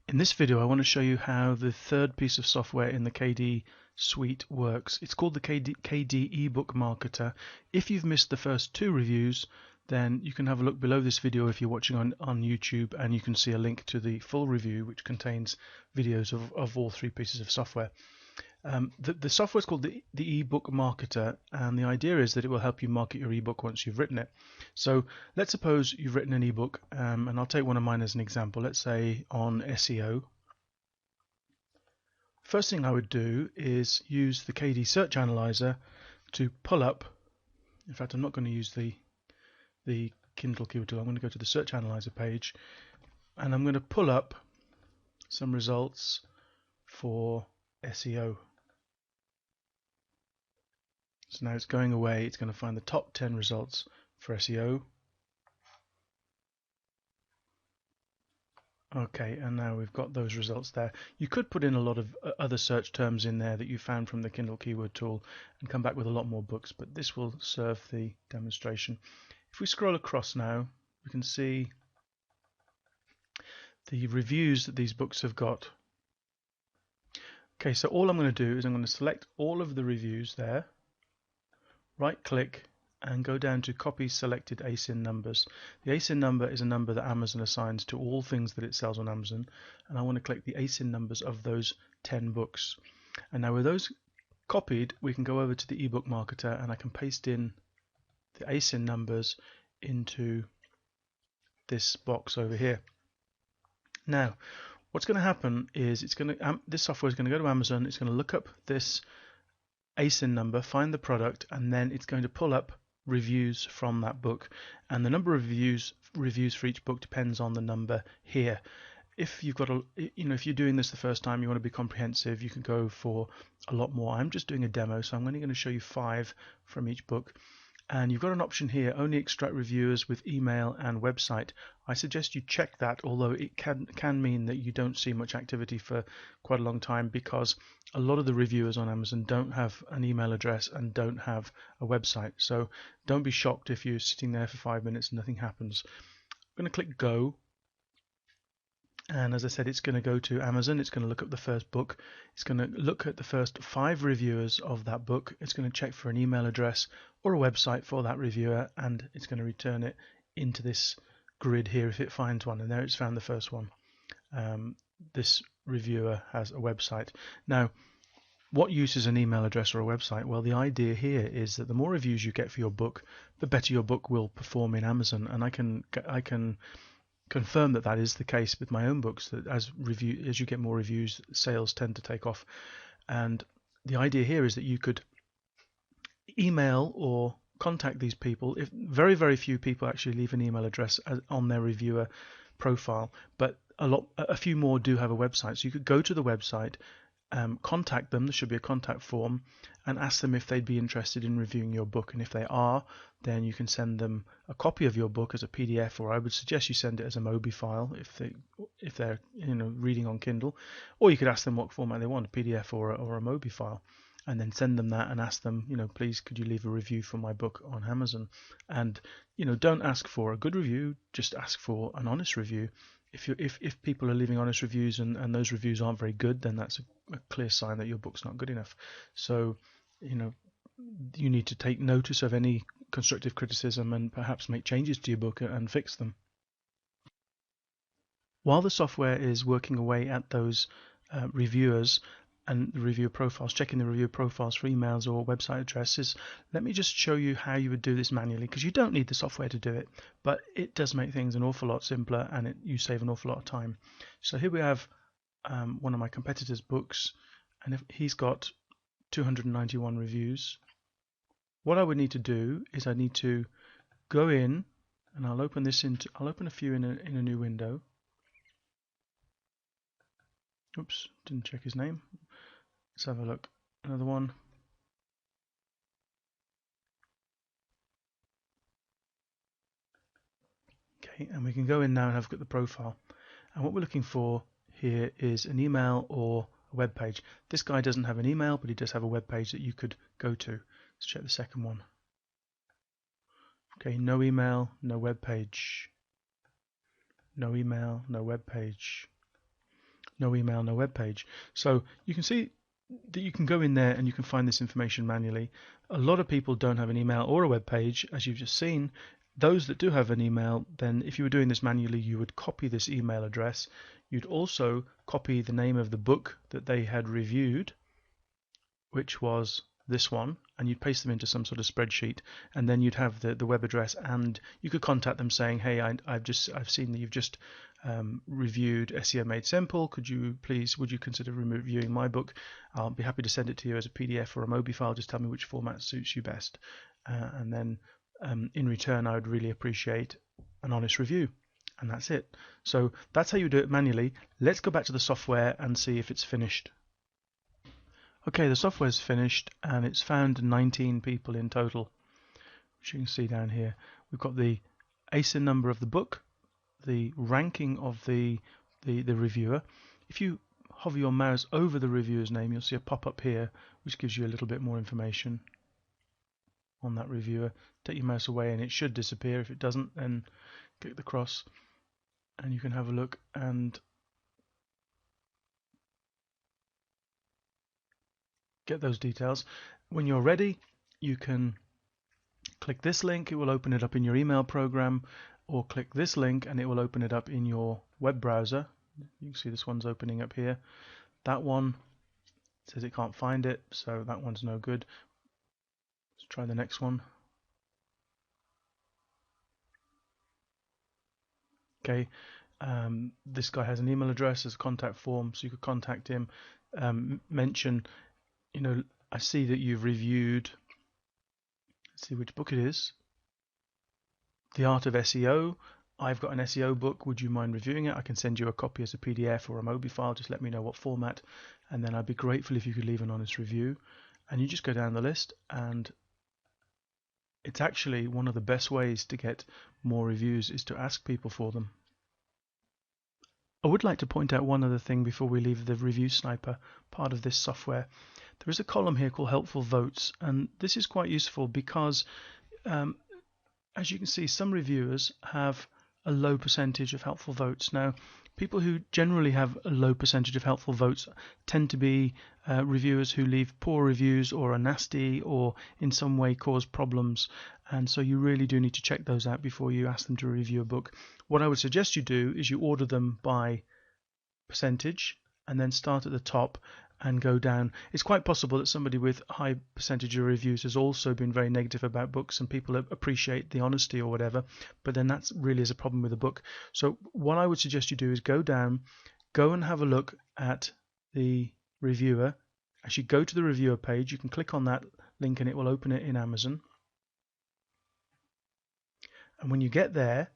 In this video I want to show you how the third piece of software in the KD suite works. It's called the KD Ebook Marketer. If you've missed the first two reviews, then you can have a look below this video if you're watching on YouTube, and you can see a link to the full review which contains videos of all three pieces of software. The software is called the Ebook Marketer, and the idea is that it will help you market your ebook once you've written it. So let's suppose you've written an ebook, and I'll take one of mine as an example. Let's say on SEO. First thing I would do is use the KD Search Analyzer to pull up. In fact, I'm not going to use the Kindle keyword tool. I'm going to go to the Search Analyzer page, and I'm going to pull up some results for SEO. So now it's going away, it's going to find the top 10 results for SEO. Okay, and now we've got those results there. You could put in a lot of other search terms in there that you found from the Kindle keyword tool and come back with a lot more books, but this will serve the demonstration. If we scroll across now, we can see the reviews that these books have got. Okay, so all I'm going to do is I'm going to select all of the reviews there, right click and go down to copy selected ASIN numbers. The ASIN number is a number that Amazon assigns to all things that it sells on Amazon, and I want to click the ASIN numbers of those 10 books. And now with those copied, we can go over to the Ebook Marketer and I can paste in the ASIN numbers into this box over here. Now what's going to happen is this software is going to go to Amazon, it's going to look up this ASIN number, find the product, and then it's going to pull up reviews from that book, and the number of reviews for each book depends on the number here. If you've got if you're doing this the first time, you want to be comprehensive, you can go for a lot more. I'm just doing a demo, so I'm only going to show you 5 from each book. And you've got an option here, only extract reviewers with email and website. I suggest you check that, although it can mean that you don't see much activity for quite a long time, because a lot of the reviewers on Amazon don't have an email address and don't have a website. So don't be shocked if you're sitting there for 5 minutes and nothing happens. I'm going to click go. And as I said, it's going to go to Amazon, it's going to look up the first book, it's going to look at the first 5 reviewers of that book, it's going to check for an email address or a website for that reviewer, and it's going to return it into this grid here if it finds one. And there it's found the first one. This reviewer has a website. Now, what use is an email address or a website? Well, the idea here is that the more reviews you get for your book, the better your book will perform in Amazon, and I can confirm that that is the case with my own books, that as you get more reviews, sales tend to take off. And the idea here is that you could email or contact these people. If very few people actually leave an email address on their reviewer profile, but a few more do have a website. So you could go to the website, contact them, there should be a contact form, and ask them if they'd be interested in reviewing your book, and if they are, then you can send them a copy of your book as a PDF, or I would suggest you send it as a Mobi file if they're reading on Kindle, or you could ask them what format they want, a PDF or a Mobi file, and then send them that and ask them, please could you leave a review for my book on Amazon. And don't ask for a good review, just ask for an honest review. If people are leaving honest reviews and those reviews aren't very good, then that's a clear sign that your book's not good enough. So you need to take notice of any constructive criticism and perhaps make changes to your book and fix them. While the software is working away at those reviewers and the reviewer profiles, checking the reviewer profiles for emails or website addresses, let me just show you how you would do this manually, because you don't need the software to do it, but it does make things an awful lot simpler, and you save an awful lot of time. So here we have one of my competitors' books, and if he's got 291 reviews. What I would need to do is I need to go in, and I'll open a few in a new window. Oops, didn't check his name. Let's have a look. Another one. Okay, and we can go in now and have a look at the profile. And what we're looking for here is an email or a web page. This guy doesn't have an email, but he does have a web page that you could go to. Let's check the second one. Okay, no email, no web page. No email, no web page. no email, no web page. So you can see that you can go in there and you can find this information manually. A lot of people don't have an email or a web page, as you've just seen. Those that do have an email, then if you were doing this manually, you would copy this email address. You'd also copy the name of the book that they had reviewed, which was this one, and you'd paste them into some sort of spreadsheet, and then you'd have the web address, and you could contact them saying, hey, I've seen that you've just reviewed SEO Made Simple. Would you consider reviewing my book? I'll be happy to send it to you as a PDF or a Mobi file. Just tell me which format suits you best, and then in return, I would really appreciate an honest review. And that's it. So that's how you do it manually. Let's go back to the software and see if it's finished. Okay, the software's finished and it's found 19 people in total, which you can see down here. We've got the ASIN number of the book, the ranking of the reviewer. If you hover your mouse over the reviewer's name, you'll see a pop-up here which gives you a little bit more information on that reviewer. Take your mouse away and it should disappear. If it doesn't, then click the cross and you can have a look and get those details. When you're ready, you can click this link, it will open it up in your email program, or click this link and it will open it up in your web browser. You can see this one's opening up here. That one says it can't find it, so that one's no good. Let's try the next one. Okay, this guy has an email address as a contact form, so you could contact him, mention, I see that you've reviewed, let's see which book it is, The Art of SEO. I've got an SEO book, would you mind reviewing it? I can send you a copy as a PDF or a Mobi file, just let me know what format, and then I'd be grateful if you could leave an honest review. And you just go down the list, and it's actually one of the best ways to get more reviews is to ask people for them. I would like to point out one other thing before we leave the Review Sniper part of this software. There is a column here called Helpful Votes, and this is quite useful because as you can see, some reviewers have a low percentage of helpful votes. Now, people who generally have a low percentage of helpful votes tend to be reviewers who leave poor reviews or are nasty or in some way cause problems, and so you really do need to check those out before you ask them to review a book. What I would suggest you do is you order them by percentage and then start at the top and go down. It's quite possible that somebody with high percentage of reviews has also been very negative about books and people appreciate the honesty or whatever, but then that's really is a problem with the book. So what I would suggest you do is go down, go and have a look at the reviewer. As you go to the reviewer page, you can click on that link and it will open it in Amazon. And when you get there,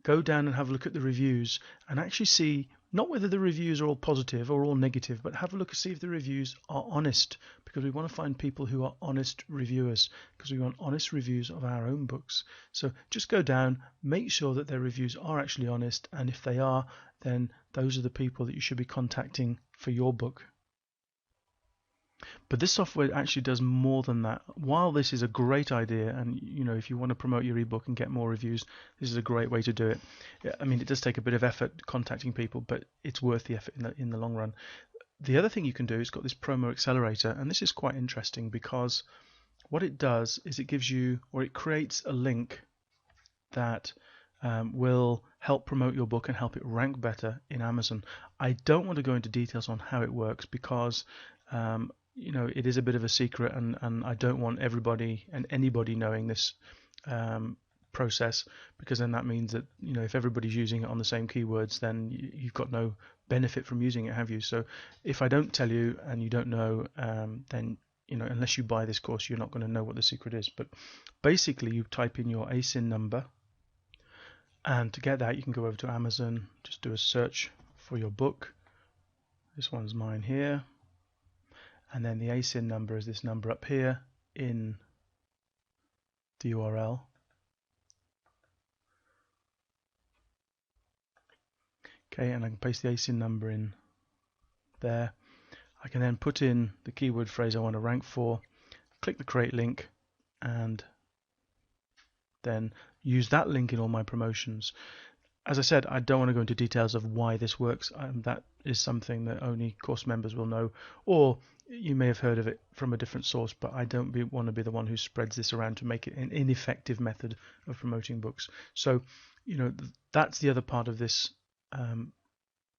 go down and have a look at the reviews and actually see not whether the reviews are all positive or all negative, but have a look and see if the reviews are honest, because we want to find people who are honest reviewers, because we want honest reviews of our own books. So just go down, make sure that their reviews are actually honest, and if they are, then those are the people that you should be contacting for your book. But this software actually does more than that. While this is a great idea, and if you want to promote your ebook and get more reviews, this is a great way to do it. I mean, it does take a bit of effort contacting people, but it's worth the effort in the long run. The other thing you can do is got this promo accelerator, and this is quite interesting because what it does is it gives you, or it creates a link that will help promote your book and help it rank better in Amazon. I don't want to go into details on how it works because it is a bit of a secret, and I don't want everybody and anybody knowing this process, because then that means that if everybody's using it on the same keywords, then you've got no benefit from using it, have you? So if I don't tell you and you don't know, then unless you buy this course, you're not going to know what the secret is. But basically, you type in your ASIN number, and to get that, you can go over to Amazon, just do a search for your book. This one's mine here. And then the ASIN number is this number up here in the URL. Okay, and I can paste the ASIN number in there. I can then put in the keyword phrase I want to rank for, click the create link, and then use that link in all my promotions. As I said, I don't want to go into details of why this works. That is something that only course members will know, or you may have heard of it from a different source, but I don't want to be the one who spreads this around to make it an ineffective method of promoting books. So, that's the other part of this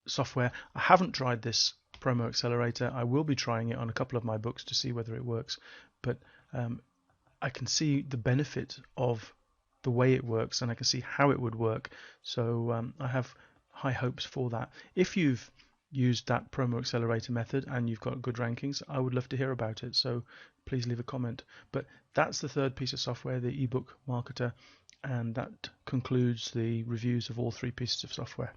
software. I haven't tried this promo accelerator. I will be trying it on a couple of my books to see whether it works, but I can see the benefit of the way it works, and I can see how it would work. So I have high hopes for that. If you've used that promo accelerator method and you've got good rankings, I would love to hear about it. So please leave a comment. But that's the third piece of software, the Ebook Marketer, and that concludes the reviews of all three pieces of software.